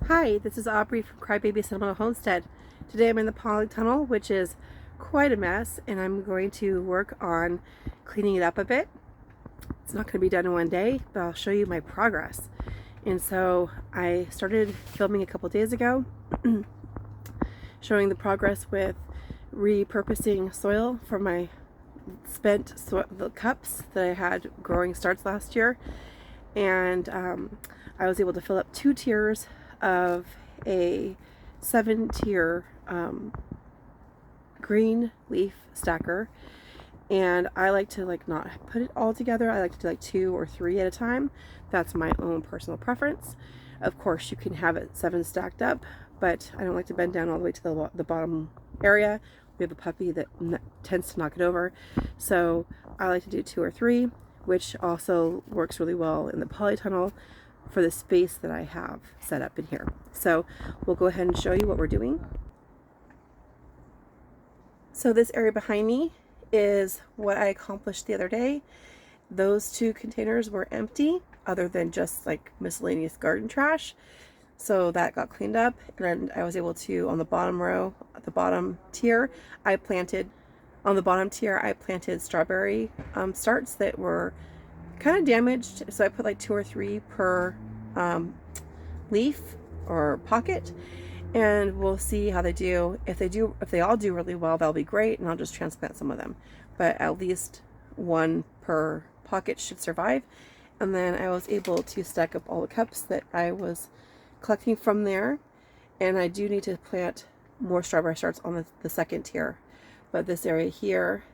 Hi, this is Aubrey from Crybaby Sentimental Homestead. Today I'm in the Polytunnel, which is quite a mess, and I'm going to work on cleaning it up a bit. It's not going to be done in one day, but I'll show you my progress. And so I started filming a couple days ago, showing the progress with repurposing soil from my spent the cups that I had growing starts last year. And I was able to fill up 2 tiers of a 7-tier green leaf stacker, and I like to not put it all together. I like to do 2 or 3 at a time. That's my own personal preference. Of course you can have it 7 stacked up, but I don't like to bend down all the way to the bottom area. We have a puppy that tends to knock it over, so I like to do 2 or 3, which also works really well in the polytunnel for the space that I have set up in here. So we'll go ahead and show you what we're doing. So this area behind me is what I accomplished the other day. Those 2 containers were empty, other than just miscellaneous garden trash. So that got cleaned up, and I was able to, on the bottom row, the bottom tier, I planted strawberry starts that were kind of damaged, so I put 2 or 3 per leaf or pocket, and we'll see how they do. If they all do really well, that'll be great, and I'll just transplant some of them, but at least 1 per pocket should survive. And then I was able to stack up all the cups that I was collecting from there, and I do need to plant more strawberry starts on the 2nd tier, but this area here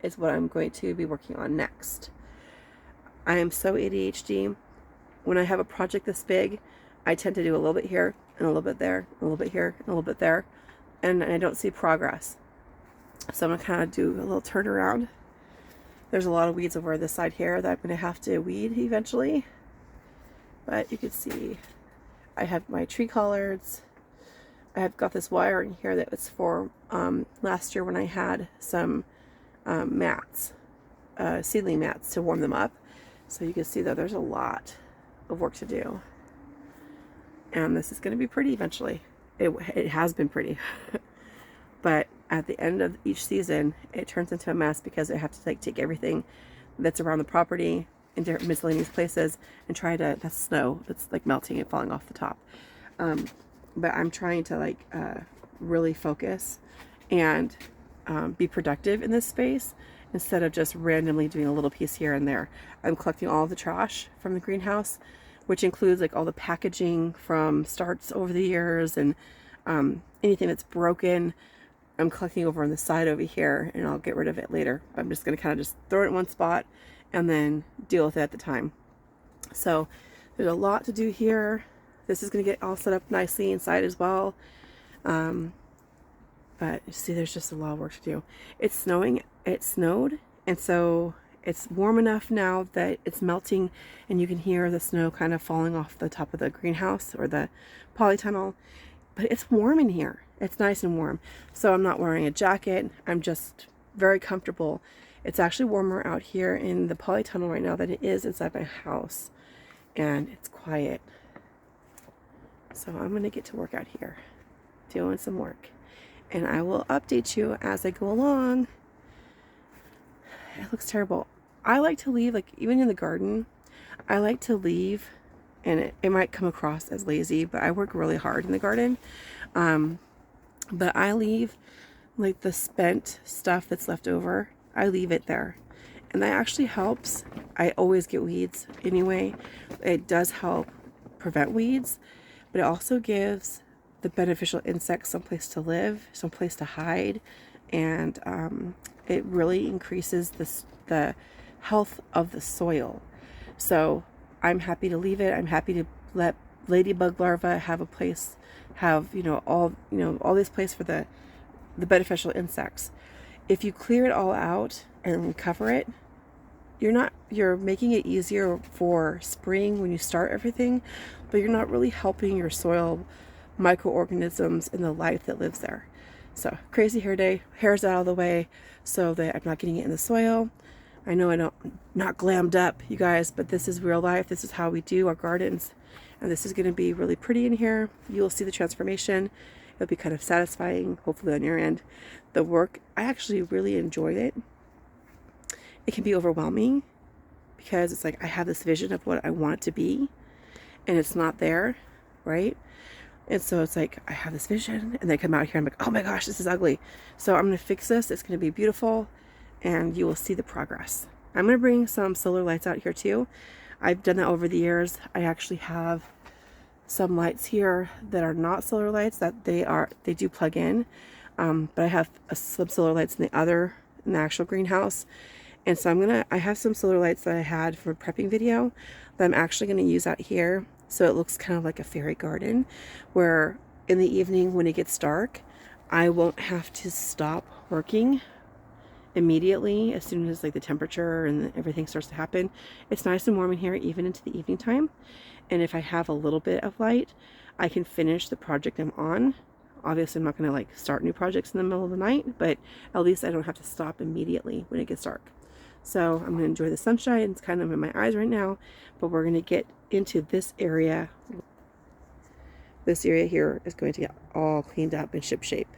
is what I'm going to be working on next. I am so ADHD. When I have a project this big, I tend to do a little bit here and a little bit there, a little bit here and a little bit there, and I don't see progress. So I'm going to kind of do a little turnaround. There's a lot of weeds over this side here that I'm going to have to weed eventually. But you can see I have my tree collards. I have got this wire in here that was for last year when I had some mats, seedling mats to warm them up. So you can see that there's a lot of work to do, and this is going to be pretty eventually. It has been pretty but at the end of each season it turns into a mess, because I have to take everything that's around the property into miscellaneous places and try to, that's snow that's melting and falling off the top, but I'm trying to really focus and be productive in this space, instead of just randomly doing a little piece here and there. I'm collecting all the trash from the greenhouse, which includes all the packaging from starts over the years, and anything that's broken I'm collecting over on the side over here, and I'll get rid of it later. I'm just going to kind of just throw it in one spot and then deal with it at the time. So there's a lot to do here. This is going to get all set up nicely inside as well. But you see, there's just a lot of work to do. It's snowing. It snowed, and so it's warm enough now that it's melting, and you can hear the snow kind of falling off the top of the greenhouse or the polytunnel. But it's warm in here. It's nice and warm. So I'm not wearing a jacket. I'm just very comfortable. It's actually warmer out here in the polytunnel right now than it is inside my house, and it's quiet. So I'm going to get to work out here, doing some work, and I will update you as I go along. It looks terrible. I like to leave, even in the garden, I like to leave, and it might come across as lazy, but I work really hard in the garden. But I leave the spent stuff that's left over, I leave it there. And that actually helps. I always get weeds anyway. It does help prevent weeds, but it also gives the beneficial insects someplace to live, someplace to hide, and it really increases the health of the soil. So I'm happy to leave it. I'm happy to let ladybug larvae have a place, have all this place for the beneficial insects. If you clear it all out and cover it, you're making it easier for spring when you start everything, but you're not really helping your soil microorganisms and the life that lives there. So crazy hair day, hair's out of the way so that I'm not getting it in the soil. I know I don't, not glammed up, you guys, but this is real life. This is how we do our gardens. And this is going to be really pretty in here. You'll see the transformation. It'll be kind of satisfying, hopefully on your end. The work, I actually really enjoyed it. It can be overwhelming because it's like I have this vision of what I want it to be and it's not there, right? And so it's like I have this vision and then I come out here and I'm like, oh my gosh, this is ugly. So I'm going to fix this. It's going to be beautiful and you will see the progress. I'm going to bring some solar lights out here too. I've done that over the years. I actually have some lights here that are not solar lights, that they do plug in, but I have some solar lights in the actual greenhouse. And so I have some solar lights that I had for a prepping video that I'm actually going to use out here, so it looks kind of like a fairy garden, where in the evening when it gets dark I won't have to stop working immediately as soon as like the temperature and everything starts to happen. It's nice and warm in here even into the evening time, and if I have a little bit of light I can finish the project I'm on. Obviously I'm not going to like start new projects in the middle of the night, but at least I don't have to stop immediately when it gets dark. So I'm going to enjoy the sunshine. It's kind of in my eyes right now, but we're going to get into this area. This area here is going to get all cleaned up and ship shape.